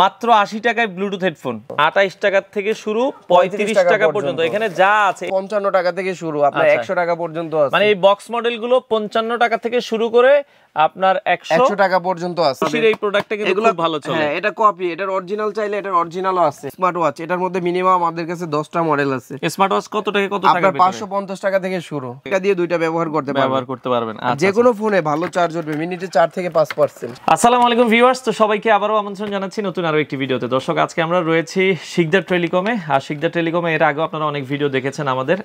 মাত্র 80 টাকায় Bluetooth headphone, 28 টাকা থেকে শুরু 35 টাকা পর্যন্ত। এখানে যা আছে 55 টাকা থেকে শুরু, আপনার 100 টাকা পর্যন্ত আছে। মানে এই বক্স মডেলগুলো 55 টাকা থেকে শুরু করে আপনার 100 টাকা পর্যন্ত আছে। এই প্রোডাক্টটা কিন্তু খুব ভালো চলে। হ্যাঁ, এটা কপি, এটার অরিজিনাল চাইলে এটার অরিজিনালও আছে। স্মার্ট ওয়াচ, এটার মধ্যে মিনিমাম আমাদের কাছে 10টা মডেল আছে। স্মার্ট ওয়াচ কত টাকা আপনার 550 টাকা থেকে শুরু। এটা দিয়ে দুইটা ব্যবহার করতে পারবেন। যে কোনো ফোনে ভালো চার্জ উঠবে, মিনিটে 4 থেকে 5%। আসসালামু আলাইকুম ভিউয়ার্স, তো সবাইকে আবারো আমন্ত্রণ জানাচ্ছি নতুন আরো একটি ভিডিওতে। দর্শক, আজকে আমরা রয়েছি শিকদার টেলিকমে। আর শিকদার টেলিকমে এর আগে আপনারা অনেক ভিডিও দেখেছেন আমাদের,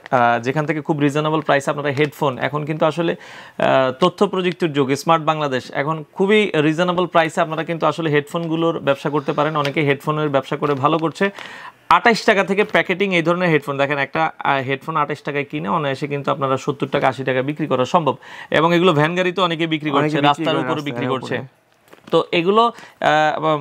যেখান থেকে খুব রিজনেবল প্রাইসে আপনারা হেডফোন, এখন কিন্তু আসলে তথ্য প্রযুক্তির যুগ, স্মার্ট বাংলাদেশ, এখন খুবই রিজনেবল প্রাইসে আপনারা কিন্তু আসলে হেডফোনগুলোর ব্যবসা করতে পারেন। অনেকে হেডফোনের ব্যবসা করে ভালো করছে। 28 টাকা থেকে প্যাকেটিং এই ধরনের হেডফোন, দেখেন একটা হেডফোন 28 টাকায় কিনে অনায়াসে কিন্তু আপনারা 70 টাকা 80 টাকা বিক্রি করা সম্ভব। এবং এগুলো ভ্যান গাড়িতে অনেকে বিক্রি করছে, রাস্তার উপরে বিক্রি করছে। তো এগুলো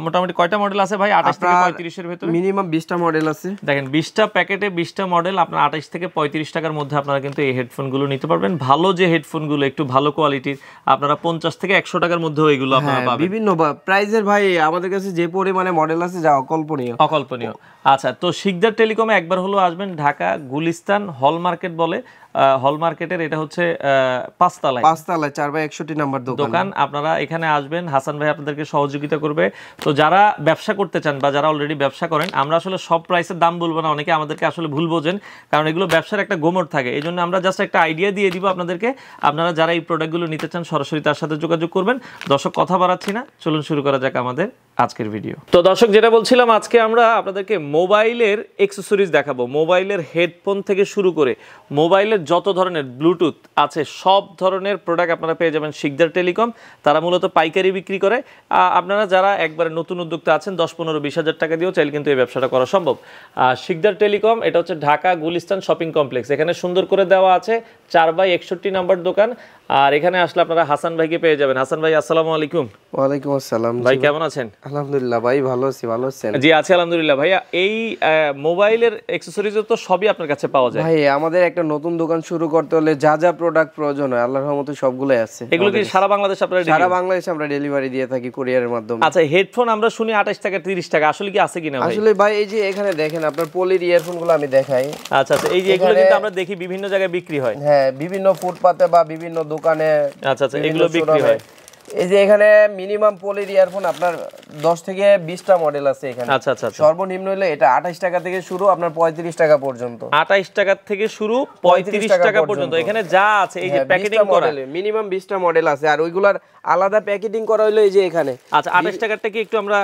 মোটামুটি কয়টা মডেল আছে ভাই? 28 থেকে 35 এর ভিতরে মিনিমাম 20টা মডেল আছে। দেখেন 20টা প্যাকেটে 20টা মডেল, আপনার 28 থেকে 35 টাকার মধ্যে আপনারা কিন্তু এই হেডফোনগুলো নিতে পারবেন। ভালো যে হেডফোনগুলো একটু ভালো কোয়ালিটির, আপনারা 50 থেকে 100 টাকার মধ্যে এগুলো আপনারা পাবেন। বিভিন্ন প্রাইজের ভাই আমাদের কাছে যে পরিমাণে মডেল আছে যা অকল্পনীয়। আচ্ছা, তো শিকদার টেলিকমে একবার হলো আসবেন। ঢাকা গুলিস্তান হল মার্কেট বলে, হল মার্কেটের এটা হচ্ছে 5 তলায় 4/61 নাম্বার দোকান। আপনারা এখানে আসবেন, হাসান ভাই আপনাদেরকে সহযোগিতা করবে। তো যারা ব্যবসা করতে চান বা যারা অলরেডি ব্যবসা করেন, আমরা আসলে সব প্রাইসের দাম বলবো না, অনেকে আমাদেরকে আসলে ভুল বোঝেন, কারণ এগুলো ব্যবসার একটা গোমর থাকে। এই জন্য আমরা জাস্ট একটা আইডিয়া দিয়ে দিব আপনাদেরকে। আপনারা যারা এই প্রোডাক্টগুলো নিতে চান সরাসরি তার সাথে যোগাযোগ করবেন। দর্শক, কথা বাড়াচ্ছি না, চলুন শুরু করা যাক আমাদের আজকের ভিডিও। তো দর্শক, যেটা বলছিলাম, আজকে আমরা আপনাদেরকে মোবাইলের অ্যাকসেসরিজ দেখাবো। মোবাইলের হেডফোন থেকে শুরু করে মোবাইলের যত ধরনের ব্লুটুথ আছে সব ধরনের প্রোডাক্ট আপনারা পেয়ে যাবেন শিকদার টেলিকম। তারা মূলত পাইকারি বিক্রি করে। আপনারা যারা একবারে নতুন উদ্যোক্তা আছেন, 10-15-20 হাজার টাকা দিয়েও চাইলে কিন্তু এই ব্যবসাটা করা সম্ভব। শিকদার টেলিকম এটা হচ্ছে ঢাকা গুলিস্তান শপিং কমপ্লেক্স। এখানে সুন্দর করে দেওয়া আছে 4/61 নাম্বার দোকান। আর এখানে আসলে আপনারা হাসান ভাইকে পেয়ে যাবেন। হাসান ভাই, আসসালামু আলাইকুম। ওয়ালাইকুম আসসালাম ভাই, কেমন আছেন? আলহামদুলিল্লাহ ভাই, ভালো আছি। ভালো আছেন? জি আছি আলহামদুলিল্লাহ। ভাইয়া, এই মোবাইলের অ্যাকসেসরিজ তো সবই আপনার কাছে পাওয়া যায়? ভাই, আমাদের একটা নতুন দোকান শুরু করতে হলে যা যা প্রোডাক্ট প্রয়োজন হয় আল্লাহর রহমতে সবগুলাই আছে। এগুলো কি সারা বাংলাদেশ আপনারা? সারা বাংলাদেশে আমরা ডেলিভারি দিয়ে থাকি কুরিয়ারের মাধ্যমে। আচ্ছা, হেডফোন আমরা শুনি 28 টাকা 30 টাকা, আসলে কি আছে কিনা ভাই? আসলে ভাই, এই যে এখানে দেখেন আপনার পলির ইয়ারফোনগুলো আমি দেখাই। আচ্ছা আচ্ছা, এই যে এগুলো কিন্তু আমরা দেখি বিভিন্ন জায়গায় বিক্রি হয়। হ্যাঁ, বিভিন্ন ফুটপাতে বা বিভিন্ন দোকানে। আচ্ছা আচ্ছা, এগুলো বিক্রি হয়। এই যে এখানে মিনিমাম পলির ইয়ারফোন আপনার 10 থেকে 20টা মডেল আছে এখানে। আচ্ছা আচ্ছা, সর্বনিম্ন হলে এটা 28 টাকা থেকে শুরু, আপনার 35 টাকা পর্যন্ত। 28 টাকা থেকে শুরু 35 টাকা পর্যন্ত। এখানে যা আছে এই যে প্যাকেটিং করা মিনিমাম 20টা মডেল আছে। আর ওইগুলার আলাদা প্যাকেটিং করা হলো এই যে এখানে। আচ্ছা, 28 টাকাটা কি একটু আমরা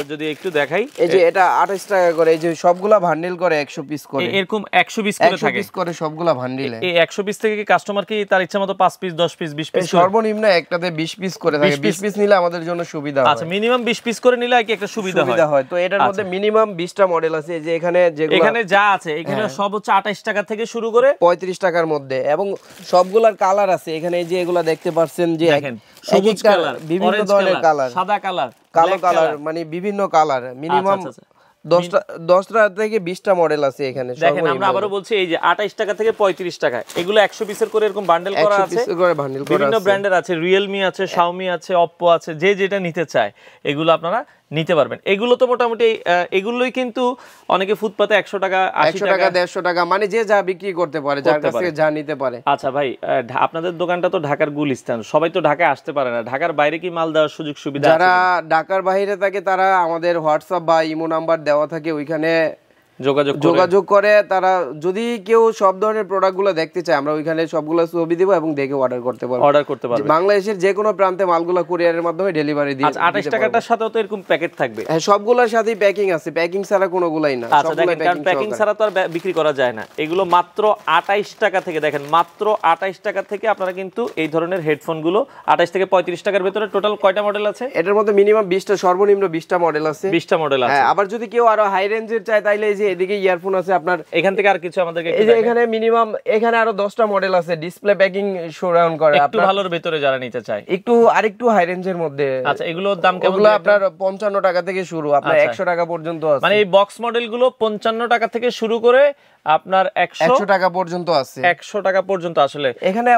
যদি একটু দেখাই। এই যে এটা 28 টাকা করে, এই যে সবগুলা বান্ডিল করে 100 পিস করে, এরকম 100 পিস করে থাকে। 100 পিস করে সবগুলা বান্ডিলে। এই 100 পিস থেকে কি কাস্টমার কি তার ইচ্ছা মতো 5 পিস 10 পিস 20 পিস? সর্বনিম্ন একটাতে 20 পিস করে থাকে। 20 পিস নিলে আমাদের জন্য সুবিধা হয়। আচ্ছা, মিনিমাম 20 পিস করে নিলে কি একটা সুবিধা হয়। তো এটার মধ্যে মিনিমাম 20টা মডেল আছে। যে এখানে যেগুলো এখানে যা আছে এখানে সব হচ্ছে 28 টাকা থেকে শুরু করে 35 টাকার মধ্যে, এবং সবগুলার কালার আছে এখানে। এই যে এগুলা দেখতে পাচ্ছেন, যে দেখেন সবুজ কালার, বিভিন্ন ধরনের কালার, সাদা কালার, কালো কালার, মানে বিভিন্ন কালার। মিনিমাম 10টা থেকে 20টা মডেল আছে এখানে। দেখেন, আমরা আবারো বলছি, এই যে 28 টাকা থেকে 35 টাকা, এগুলো 100 পিসের করে এরকম বান্ডেল করা আছে। বিভিন্ন ব্র্যান্ডের আছে, রিয়েলমি আছে, শাওমি আছে, অপ্পো আছে। যে যেটা নিতে চায় এগুলো আপনারা নিতে পারবেন। এগুলো তো মোটামুটি এগুলোই কিন্তু অনেকে ফুটপাতে 100 টাকা 80 টাকা 150 টাকা, মানে যে যা বিক্রি করতে পারে, যার কাছ থেকে যা নিতে পারে। আচ্ছা ভাই, আপনাদের দোকানটা তো ঢাকার গুলিস্তান, সবাই তো ঢাকায় আসতে পারে না। ঢাকার বাইরে কি মাল দেওয়ার সুযোগ সুবিধা আছে? যারা ঢাকার বাইরে থাকে তারা আমাদের হোয়াটসঅ্যাপ বা ইমো নাম্বার দেওয়া থাকে, ওইখানে যোগাযোগ করে। তারা যদি কেউ সব ধরনের প্রোডাক্টগুলো দেখতে চায়, আমরা ওইখানে সবগুলো ছবি দিব এবং দেখে অর্ডার করতে পারবে। বাংলাদেশের যে কোনো প্রান্তে মালগুলো কুরিয়ারের মাধ্যমে ডেলিভারি দিয়ে। আচ্ছা, 28 টাকাটার সাথেও তো এরকম প্যাকেট থাকবে? হ্যাঁ, সবগুলোর সাথেই প্যাকিং আছে, প্যাকিং ছাড়া কোনোগুলাই না। আচ্ছা দেখেন, কারণ প্যাকিং ছাড়া তো আর বিক্রি করা যায় না। এগুলো মাত্র 28 টাকা থেকে, দেখেন মাত্র 28 টাকা থেকে আপনারা কিন্তু এই ধরনের হেডফোনগুলো 28 থেকে 35 টাকার ভিতরে। টোটাল কয়টা মডেল আছে এটার মধ্যে? মিনিমাম 20টা, সর্বনিম্ন 20টা মডেল আছে। 20টা মডেল আছে। আবার যদি কেউ আরো হাই রেঞ্জের চায় তাইলে এই যে এদিকে ইয়ারফোন আছে আপনার। এখান থেকে আর কিছু আমাদেরকে এই যে এখানে মিনিমাম এখানে আরো 10টা মডেল আছে, ডিসপ্লে প্যাকিং শোরাউন্ড করে। একটু ভালোর ভিতরে যারা নিতে চায়, একটু আরেকটু হাই রেঞ্জের মধ্যে। আচ্ছা, এগুলোর দাম কেমন? ওগুলো আপনার 55 টাকা থেকে শুরু, আপনার 100 টাকা পর্যন্ত আছে। মানে এই বক্স মডেল গুলো 55 টাকা থেকে শুরু করে আপনার 100 টাকা পর্যন্ত আছে। 100 টাকা পর্যন্ত। আসলে এখানে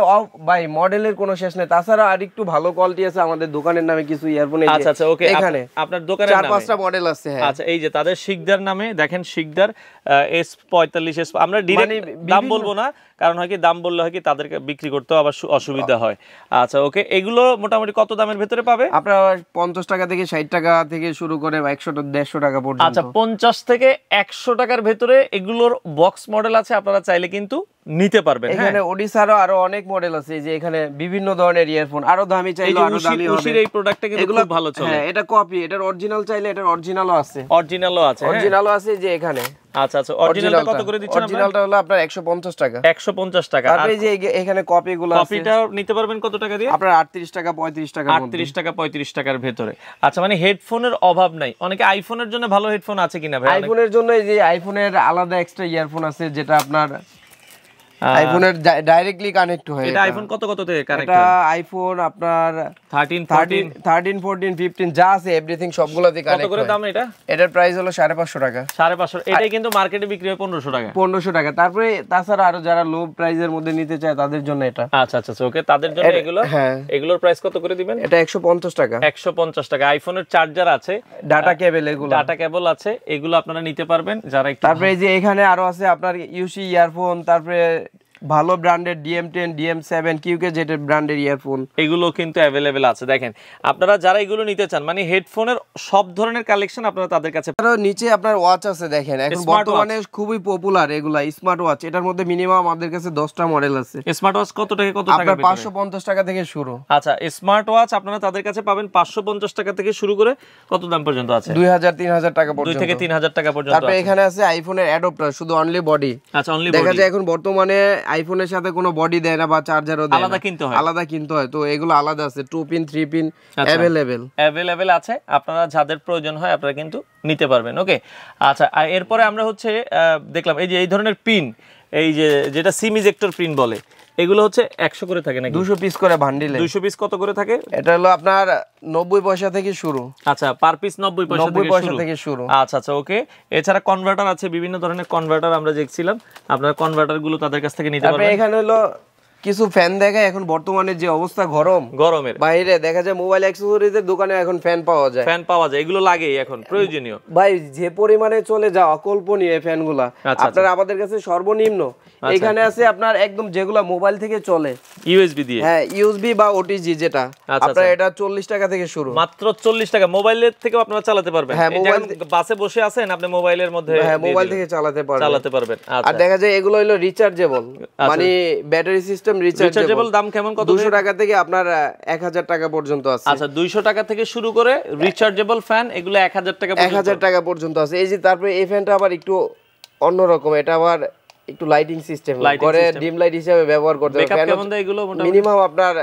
ভাই মডেলের কোনো শেষ নেই। তাছাড়া আরেকটু ভালো কোয়ালিটি আছে আমাদের দোকানের নামে কিছু ইয়ারফোন। আচ্ছা আচ্ছা, ওকে, এখানে আপনার দোকানের নামে 4-5টা মডেল আছে। হ্যাঁ, আচ্ছা, এই যে তাদের শিকদার নামে দেখেন, শিকদার S45 আমরা ডিরেক্ট দাম বলবো না, কারণ হয় কি দাম বললে হয় কি তাদেরকে বিক্রি করতেও আবার অসুবিধা হয়। আচ্ছা, ওকে, এগুলো মোটামুটি কত দামের ভিতরে পাবে? আপনার 50 টাকা থেকে 60 টাকা থেকে শুরু করে 100-150 টাকা পর্যন্ত। আচ্ছা, 50 থেকে 100 টাকার ভিতরে এগুলোর বক্স মডেল আছে, আপনারা চাইলে কিন্তু নিতে পারবেন। এখানে ওডিসারও আরো অনেক মডেল আছে, যে এখানে বিভিন্ন ধরনের ইয়ারফোন, আরো দামি চাইলে আরো দামি হবে। উশির এই প্রোডাক্টটা কিন্তু খুব ভালো চলে। হ্যাঁ, এটা কপি, এটার অরিজিনাল চাইলে এটার অরিজিনালও আছে। অরিজিনালও আছে, অরিজিনালও আছে যে এখানে। আচ্ছা আচ্ছা, অরিজিনালটা কত করে দিচ্ছেন? অরিজিনালটা হলো আপনার 150 টাকা। 150 টাকা। আর এই যে এখানে কপিগুলো আছে, কপিটা নিতে পারবেন কত টাকা দিয়ে? আপনার 38 টাকা 35 টাকা। 38 টাকা 35 টাকার ভিতরে। আচ্ছা, মানে হেডফোনের অভাব নাই। অনেকে আইফোনের জন্য ভালো হেডফোন আছে কিনা ভাই? আইফোনের জন্য এই যে আইফোনের আলাদা এক্সট্রা ইয়ারফোন আছে, যেটা আপনার আইফোনের ডাইরেক্টলি কানেক্ট হয়। এটা আইফোন কত থেকে কানেক্ট হয়? এটা আইফোন আপনার 13 14 15 যা আছে এভরিথিং সবগুলোতে কানেক্ট হয়। কত করে দাম এটা? এটার প্রাইস হলো 550 টাকা। 550। এটাই কিন্তু মার্কেটে বিক্রি হয় 1500 টাকা। 1500 টাকা। তারপরে তাছাড়া আরো যারা লো প্রাইসের মধ্যে নিতে চায় তাদের জন্য এটা। আচ্ছা আচ্ছা, ওকে, তাদের জন্য এগুলো। হ্যাঁ, এগুলোর প্রাইস কত করে দিবেন? এটা 150 টাকা। 150 টাকা। আইফোনের চার্জার আছে, ডাটা কেবল, এগুলো ডাটা কেবল আছে, এগুলো আপনারা নিতে পারবেন যারা একটু। তারপরে এই যে এখানে আরো আছে আপনার ইউসি ইয়ারফোন, তারপরে ভালো ব্র্যান্ডের DM10 DM7 QK যেটা ব্র্যান্ডের ইয়ারফোন, এগুলো কিন্তু अवेलेबल আছে। দেখেন, আপনারা যারা এগুলো নিতে চান, মানে হেডফোনের সব ধরনের কালেকশন আপনারা তাদের কাছে। আর নিচে আপনার ওয়াচ আছে, দেখেন এখন বর্তমানে খুবই পপুলার এগুলা স্মার্ট ওয়াচ। এটার মধ্যে মিনিমাম আমাদের কাছে 10টা মডেল আছে। স্মার্ট ওয়াচ কত থেকে কত টাকা? আপনার 550 টাকা থেকে শুরু। আচ্ছা, স্মার্ট ওয়াচ আপনারা তাদের কাছে পাবেন 550 টাকা থেকে শুরু করে কত দাম পর্যন্ত আছে? 2000-3000 টাকা পর্যন্ত। 2 থেকে 3000 টাকা পর্যন্ত। তারপরে এখানে আছে আইফোনের অ্যাডাপ্টার, শুধু অনলি বডি। আচ্ছা, অনলি বডি। দেখা যায় এখন বর্তমানে আইফোনের সাথে কোনো বডি দেয় না বা চার্জারও দেয় না, আলাদা কিনতে হয়। তো এগুলো আলাদা আছে, 2 পিন 3 পিন अवेलेबल আছে। আপনারা যাদের প্রয়োজন হয় আপনারা কিন্তু নিতে পারবেন। ওকে, আচ্ছা, এরপরে আমরা হচ্ছে দেখলাম এই যে এই ধরনের পিন, এই যে যেটা সিম ইজেক্টর পিন বলে, এগুলো হচ্ছে 100 করে থাকে নাকি? 200 পিস করে বান্ডিলে। 200 পিস কত করে থাকে? এটা হলো আপনার 90 পয়সা থেকে শুরু। আচ্ছা, পার পিস 90 পয়সা থেকে শুরু। আচ্ছা আচ্ছা, ওকে। এছাড়া কনভার্টার আছে, বিভিন্ন ধরনের কনভার্টার আমরা দেখছিলাম, আপনারা কনভার্টার গুলো তাদের কাছ থেকে নিতে পারবেন। তারপরে এখানে হলো কিছু ফ্যান দেখায়। এখন বর্তমানে যে অবস্থা গরমের বাইরে দেখা যায় মোবাইল অ্যাকসেসরিজের দোকানে এখন ফ্যান পাওয়া যায়। এগুলো লাগেই এখন প্রয়োজনীয় ভাই, যে পরিমাণে চলে যাওয়া অকল্পনীয় এই ফ্যানগুলা। আপনারা আমাদের কাছে সর্বনিম্ন এখানে আছে আপনার একদম যেগুলা মোবাইল থেকে চলে, ইউএসবি দিয়ে। হ্যাঁ, ইউএসবি বা ওটিজি যেটা, আপনারা এটা 40 টাকা থেকে শুরু। মাত্র 40 টাকা। মোবাইলের থেকেও আপনারা চালাতে পারবেন। হ্যাঁ, মোবাইল বাসে বসে আছেন আপনি মোবাইলের মধ্যে, হ্যাঁ, মোবাইল থেকে চালাতে পারবেন। আর দেখা যায় এগুলো হলো রিচার্জেবল, মানে ব্যাটারি সিস্টেম রিচার্জেবল। দাম কেমন? কত? 200 টাকা থেকে আপনার 1000 টাকা পর্যন্ত আছে। আচ্ছা, 200 টাকা থেকে শুরু করে রিচার্জেবল ফ্যান, এগুলো 1000 টাকা পর্যন্ত আছে। এই যে তারপরে এই ফ্যানটা আবার একটু অন্যরকম, এটা আবার একটু লাইটিং সিস্টেম করে ডিম লাইট হিসেবে ব্যবহার করতে হবে। ব্যাকআপ কেমন দেয় এগুলো? মিনিমাম আপনার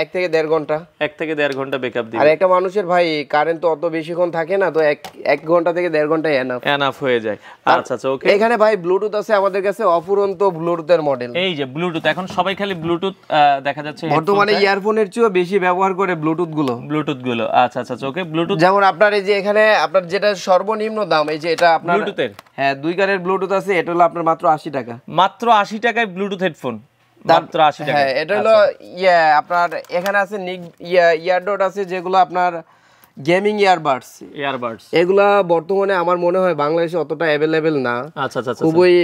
1 থেকে 1.5 ঘন্টা। 1 থেকে 1.5 ঘন্টা ব্যাকআপ দিবে। আর একটা মানুষের ভাই কারেন্ট তো অত বেশিক্ষণ থাকে না, তো 1 ঘন্টা থেকে 1.5 ঘন্টা এনাফ হয়ে যায়। আচ্ছা আচ্ছা, ওকে। এখানে ভাই ব্লুটুথ আছে আমাদের কাছে, অফুরন্ত ব্লুটুথের মডেল। এই যে ব্লুটুথ, এখন সবাই খালি ব্লুটুথ দেখা যাচ্ছে বর্তমানে ইয়ারফোনের চেয়েও বেশি ব্যবহার করে ব্লুটুথ গুলো। আচ্ছা আচ্ছা, ওকে। ব্লুটুথ যেমন আপনার এই যে এখানে আপনার যেটা সর্বনিম্ন দাম, এই যে এটা আপনার ব্লুটুথের, হ্যাঁ, 2 কানের ব্লুটুথ আছে। এটা হলো আপনার মাত্র 80 টাকা। মাত্র 80 টাকায় ব্লুটুথ হেডফোন, মাত্র 80 টাকা। হ্যাঁ, এটা হলো আপনার এখানে আছে ইয়ারডট আছে, যেগুলো আপনার গেমিং ইয়ারবাডস। এগুলা বর্তমানে আমার মনে হয় বাংলাদেশে অতটা अवेलेबल না। আচ্ছা আচ্ছা, খুবই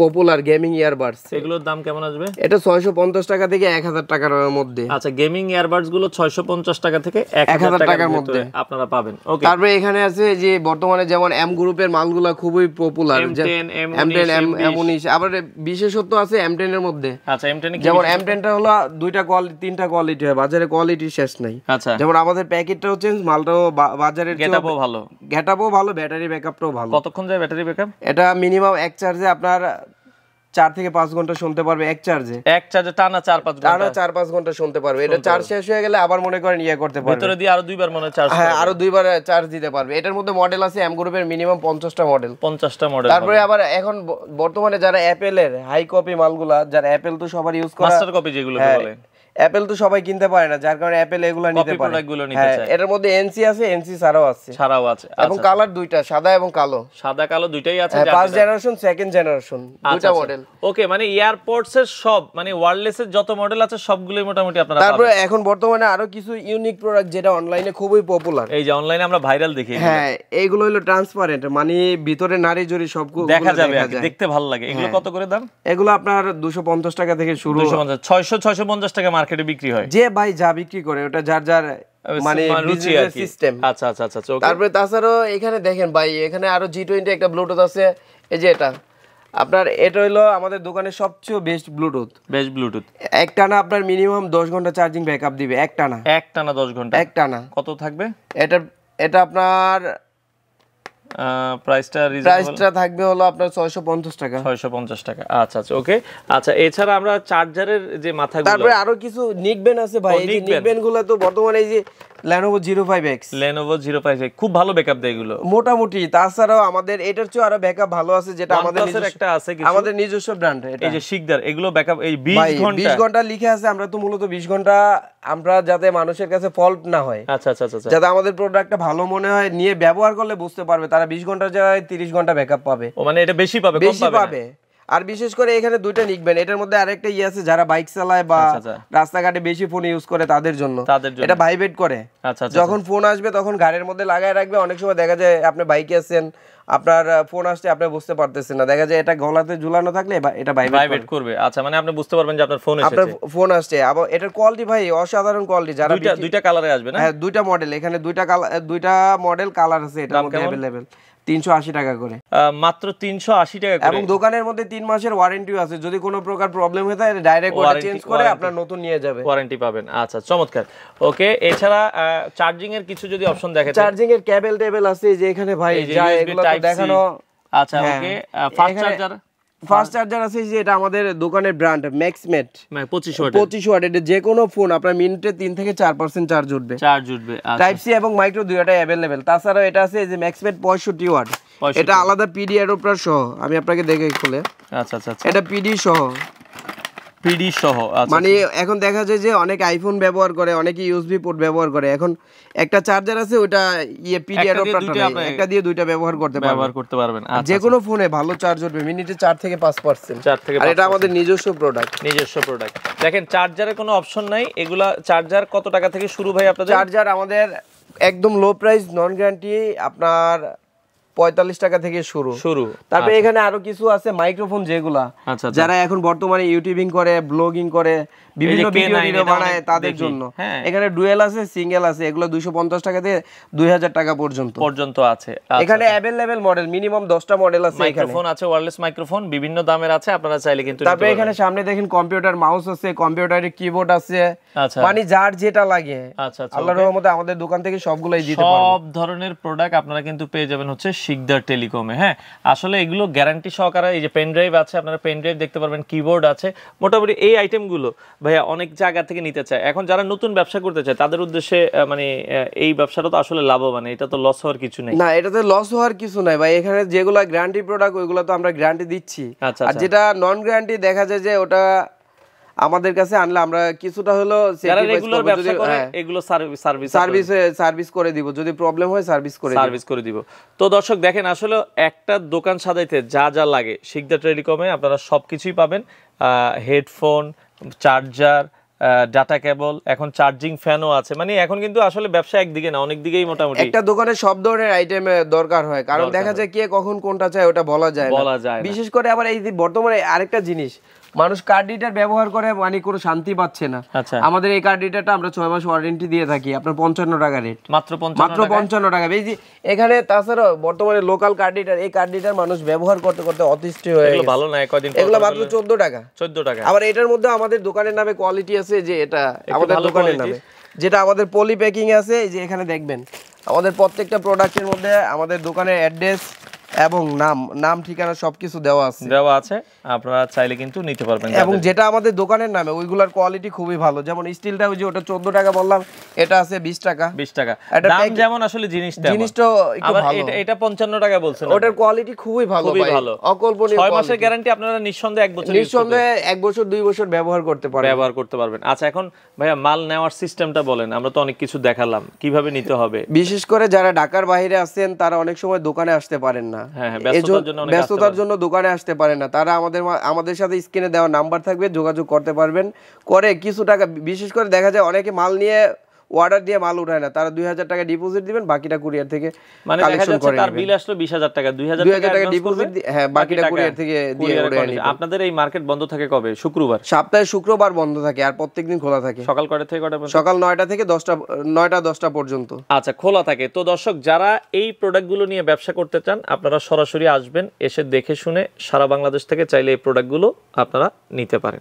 পপুলার গেমিং ইয়ারবাডস। এগুলোর দাম কেমন আসবে? এটা 650 টাকা থেকে 1000 টাকার মধ্যে। আচ্ছা, গেমিং ইয়ারবাডস গুলো 650 টাকা থেকে 1000 টাকার মধ্যে আপনারা পাবেন। ওকে। তারপরে এখানে আছে যে বর্তমানে যেমন এম গ্রুপের মালগুলা খুবই পপুলার, M10 M19। আবার বিশেষত্ব আছে M10 এর মধ্যে। আচ্ছা, M10 যেমন M10 টা হলো 2টা কোয়ালিটি 3টা কোয়ালিটি হয়, বাজারে কোয়ালিটি শেষ নাই। আচ্ছা, যেমন আমাদের প্যাকেটটাও চেঞ্জ, মালটাও বাজারের গেটআপও ভালো, ব্যাটারি ব্যাকআপটাও ভালো। কতক্ষণ যায় ব্যাটারি ব্যাকআপ? এটা মিনিমাম এক চার্জে আপনার 4 থেকে 5 ঘন্টা শুনতে পারবে এক চার্জে টানা 4-5 ঘন্টা, টানা 4-5 ঘন্টা শুনতে পারবে। এটা চার্জ শেষ হয়ে গেলে আবার মনে করেন করতে পারবে, ভিতরে দিয়ে আরো দুইবার মনে চার্জ, হ্যাঁ আরো দুইবার চার্জ দিতে পারবে। এটার মধ্যে মডেল আছে এম গ্রুপের মিনিমাম 50টা মডেল। তারপরে আবার এখন বর্তমানে যারা অ্যাপেলের হাই কপি মালগুলা, যারা অ্যাপেল তো সবার ইউজ করে, মাস্টার কপি যেগুলো বলে, অ্যাপেল তো সবাই কিনতে পারে না, যার কারণে অ্যাপেল এগুলো নিতে পারে। এটার মধ্যে এনসি আছে, এনসি ছাড়াও আছে এবং কালার দুইটা, সাদা এবং কালো, সাদা কালো দুইটাই আছে, ফার্স্ট জেনারেশন সেকেন্ড জেনারেশন দুইটা মডেল। ওকে, মানে এয়ারপডস এর সব মানে ওয়্যারলেস এর যত মডেল আছে সবগুলোই মোটামুটি আপনারা পাবেন। তারপরে এখন বর্তমানে আরো কিছু ইউনিক প্রোডাক্ট যেটা অনলাইনে খুবই পপুলার, এই যে অনলাইনে আমরা ভাইরাল দেখি, হ্যাঁ এইগুলো হলো ট্রান্সপারেন্ট, মানে ভিতরে নারী জড়ি সবগুলো দেখা যাবে, দেখতে ভালো লাগে। এগুলো কত করে দাম? এগুলো আপনার 250 টাকা থেকে শুরু, 650 টাকা মার্কেটে বিক্রি হয়। যে ভাই যা বিক্রি করে ওটা যার যার মানে বিজনেস সিস্টেম। আচ্ছা আচ্ছা আচ্ছা। তারপরে তাছাড়াও এখানে দেখেন ভাই, এখানে আরো G20 একটা ব্লুটুথ আছে, এই যে এটা আপনার, এটা হলো আমাদের দোকানের সবচেয়ে বেস্ট ব্লুটুথ। একটানা আপনার মিনিমাম 10 ঘন্টা চার্জিং ব্যাকআপ দিবে, একটানা 10 ঘন্টা একটানা। কত থাকবে এটা আপনার প্রাইসটা থাকবে হলো আপনার 650 টাকা। আচ্ছা আচ্ছা, ওকে। আচ্ছা, এছাড়া আমরা চার্জারের যে মাথাগুলো, তারপরে আরো কিছু নিকবেন আছে ভাই। এই নিকবেন গুলো তো বর্তমানে এই যে Lenovo 05X খুব ভালো ব্যাকআপ দেয় এগুলো মোটামুটি। তাছাড়াও আমাদের এটার চেয়ে আরো ব্যাকআপ ভালো আছে, যেটা আমাদের একটা আছে, আমাদের নিজস্ব ব্র্যান্ড, এই যে শিকদার, এগুলো ব্যাকআপ এই 20 ঘন্টা লিখে আছে। আমরা তো মূলত 20 ঘন্টা, আমরা যাতে মানুষের কাছে ফল্ট না হয়, আচ্ছা আচ্ছা আচ্ছা, যাতে আমাদের প্রোডাক্টটা ভালো মনে হয়, নিয়ে ব্যবহার করলে বুঝতে পারবে, তারা 20 ঘন্টার জায়গায় 30 ঘন্টা ব্যাকআপ পাবে। ও মানে এটা বেশি পাবে, কম পাবে। আর বিশেষ করে এখানে দুইটা নিকবেন, এটার মধ্যে আরেকটা আছে যারা বাইক চালায় বা রাস্তাঘাটে বেশি ফোন ইউজ করে তাদের জন্য এটা ভাইব্রেট করে। যখন ফোন আসবে তখন গাড়ির মধ্যে লাগায় রাখবে। অনেক সময় দেখা যায় আপনি বাইকে আছেন, আপনার ফোন আসছে, আপনি বুঝতে পারতেছেন না, দেখা যায় এটা গলাতে ঝুলানো থাকলে এটা ভাইব্রেট করবে। আচ্ছা, মানে আপনি বুঝতে পারবেন যে আপনার ফোন এসেছে, আপনার ফোন আসছে। আবার এটার কোয়ালিটি ভাই অসাধারণ কোয়ালিটি। যারা দুইটা কালারে আসবে না? হ্যাঁ, দুইটা মডেল, এখানে দুইটা মডেল কালার আছে, এটার মধ্যে अवेलेबल 380 টাকা করে, মাত্র 380 টাকা করে। এবং দোকানের মধ্যে 3 মাসের ওয়ারেন্টিও আছে। যদি কোনো প্রকার প্রবলেম হয় তাহলে ডাইরেক্ট ওটা চেঞ্জ করে আপনার নতুন নিয়ে যাবে, ওয়ারেন্টি পাবেন। আচ্ছা, চমৎকার। ওকে, এছাড়া চার্জিং এর কিছু যদি অপশন দেখেন, চার্জিং এর কেবল টেবিল আছে যে এখানে ভাই, যা এগুলো তো দেখানো। আচ্ছা, ওকে। ফাস্ট চার্জার আছে, যে এটা আমাদের দোকানের ব্র্যান্ড ম্যাক্সমেট 25 ওয়াট। এটা যে কোনো ফোন আপনার মিনিটে 3 থেকে 4% চার্জ উঠবে। টাইপ সি এবং মাইক্রো দুইটাই अवेलेबल। তাছাড়াও এটা আছে যে ম্যাক্সমেট 65 ওয়াট, এটা আলাদা পিডি অ্যাডাপ্টার সহ। আমি আপনাকে দেখে খুলে, আচ্ছা আচ্ছা, এটা পিডি সহ। মানে এখন দেখা যায় যে অনেক আইফোন ব্যবহার করে, অনেকে ইউএসবি পোর্ট ব্যবহার করে। এখন একটা চার্জার আছে, ওটা পিডি অ্যাডাপ্টারটা নাই, একটা দিয়ে দুইটা ব্যবহার করতে পারবেন। যে কোনো ফোনে ভালো চার্জ উঠবে মিনিটে 4 থেকে 5%। আর এটা আমাদের নিজস্ব প্রোডাক্ট। দেখেন, চার্জারের কোনো অপশন নাই। এগুলা চার্জার কত টাকা থেকে শুরু ভাই আপনাদের? চার্জার আমাদের একদম লো প্রাইস, নন গ্যারান্টি, আপনার 45 টাকা থেকে শুরু। তারপরে এখানে আরো কিছু আছে মাইক্রোফোন, যেগুলা যারা এখন বর্তমানে ইউটিউবিং করে, ব্লগিং করে, বিভিন্ন ভিডিও বানায়, তাদের জন্য এখানে ডুয়েল আছে, সিঙ্গেল আছে। এগুলো 250 টাকা থেকে 2000 টাকা পর্যন্ত আছে। এখানে अवेलेबल মডেল মিনিমাম 10টা মডেল আছে। মাইক্রোফোন আছে, ওয়্যারলেস মাইক্রোফোন বিভিন্ন দামের আছে, আপনারা চাইলে কিন্তু। তারপরে এখানে সামনে দেখেন কম্পিউটার মাউস আছে, কম্পিউটারের কিবোর্ড আছে, মানে যার যেটা লাগে। আল্লাহর রহমতে আমাদের দোকান থেকে সবগুলাই দিতে পারবো। সব ধরনের প্রোডাক্ট আপনারা কিন্তু পেয়ে যাবেন হচ্ছে শিকদার টেলিকমে। হ্যাঁ, আসলে এগুলো গ্যারান্টি সহকারে। এই যে পেন ড্রাইভ আছে, আপনারা পেন ড্রাইভ দেখতে পারবেন, কিবোর্ড আছে। মোটামুটি এই আইটেমগুলো ভাইয়া অনেক জায়গা থেকে নিতে চায়। এখন যারা নতুন ব্যবসা করতে চায় তাদের উদ্দেশ্যে মানে এই ব্যবসাটা তো আসলে লাভবান, এটা তো লস হওয়ার কিছু নেই। না, এটাতে লস হওয়ার কিছু নাই ভাই। এখানে যেগুলো গ্যারান্টি প্রোডাক্ট ওইগুলো তো আমরা গ্যারান্টি দিচ্ছি। আর যেটা নন গ্যারান্টি দেখা যায় যে ওটা আমাদের কাছে আনলে আমরা কিছুটা হলো সার্ভিস করে দিব, যদি প্রবলেম হয় সার্ভিস করে দিব। তো দর্শক দেখেন, আসলে একটা দোকান সাজাইতে যা যা লাগে শিকদার টেলিকমে আপনারা সবকিছুই পাবেন। হেডফোন, চার্জার, ডাটা কেবল, এখন চার্জিং ফ্যানও আছে। মানে এখন কিন্তু আসলে ব্যবসা একদিকে না, অনেক দিকেই মোটামুটি একটা দোকানে সব ধরনের আইটেম দরকার হয়, কারণ দেখা যায় কে কখন কোনটা চায় ওটা বলা যায় না। বিশেষ করে আবার এই বর্তমানে আরেকটা জিনিস, মানুষ কার্ড রিডার ব্যবহার করে মানে কোনো শান্তি পাচ্ছে না। আমাদের এই কার্ড রিডারটা আমরা 6 মাস ওয়ারেন্টি দিয়ে থাকি, আপনার 55 টাকা রেট, মাত্র 55 টাকা। এই যে এখানে তাছাড়াও বর্তমানে লোকাল কার্ড রিডার, এই কার্ড রিডার মানুষ ব্যবহার করতে করতে অতিষ্ঠ হয়ে গেছে। ভালো না, কয়দিন এগুলো মাত্র 14 টাকা। আবার এটার মধ্যে আমাদের দোকানের নামে কোয়ালিটি আছে, যে এটা আমাদের দোকানের নামে, যেটা আমাদের পলি প্যাকিং আছে। এই যে এখানে দেখবেন আমাদের প্রত্যেকটা প্রোডাক্টের মধ্যে আমাদের দোকানের অ্যাড্রেস এবং নাম ঠিকানা সবকিছু দেওয়া আছে, আপনারা চাইলে কিন্তু নিতে পারবেন। এবং যেটা আমাদের দোকানের নামে ওইগুলার কোয়ালিটি খুবই ভালো, যেমন স্টিলটা ওই যে ওটা 14 টাকা বললাম, এটা আছে 20 টাকা। দাম যেমন আসলে জিনিসটা একটু ভালো। এটা 55 টাকা বলছেন, ওটার কোয়ালিটি খুবই ভালো ভাই, অকল্পনীয়। 6 মাসের গ্যারান্টি, আপনারা নিঃসন্দেহে 1 বছর 2 বছর ব্যবহার করতে পারবেন। আচ্ছা, এখন ভাইয়া মাল নেওয়ার সিস্টেমটা বলেন, আমরা তো অনেক কিছু দেখালাম, কিভাবে নিতে হবে? বিশেষ করে যারা ঢাকার বাইরে আছেন তারা অনেক সময় দোকানে আসতে পারেন না, ব্যস্ততার জন্য দোকানে আসতে পারেন না, তারা আমাদের সাথে স্ক্রিনে দেওয়া নাম্বার থাকবে, যোগাযোগ করতে পারবেন। করে কিছু টাকা, বিশেষ করে দেখা যায় অনেকে মাল নিয়ে অর্ডার দিয়ে মাল উঠায় না, তারা 2000 টাকা ডিপোজিট দিবেন, বাকিটা কুরিয়ার থেকে কালেকশন করে তার বিল আসলো 20000 টাকা, 2000 টাকা ডিপোজিট হ্যাঁ, বাকিটা কুরিয়ার থেকে দিয়ে উঠায় নিবেন। আপনাদের এই মার্কেট বন্ধ থাকে কবে? শুক্রবার, সপ্তাহে শুক্রবার বন্ধ থাকে, আর প্রত্যেকদিন খোলা থাকে। সকাল কয়টা থেকে কয়টা পর্যন্ত? সকাল 9টা থেকে 10টা পর্যন্ত। আচ্ছা, খোলা থাকে। তো দর্শক, যারা এই প্রোডাক্টগুলো নিয়ে ব্যবসা করতে চান, আপনারা সরাসরি আসবেন, এসে দেখে শুনে সারা বাংলাদেশ থেকে চাইলে এই প্রোডাক্টগুলো আপনারা নিতে পারেন।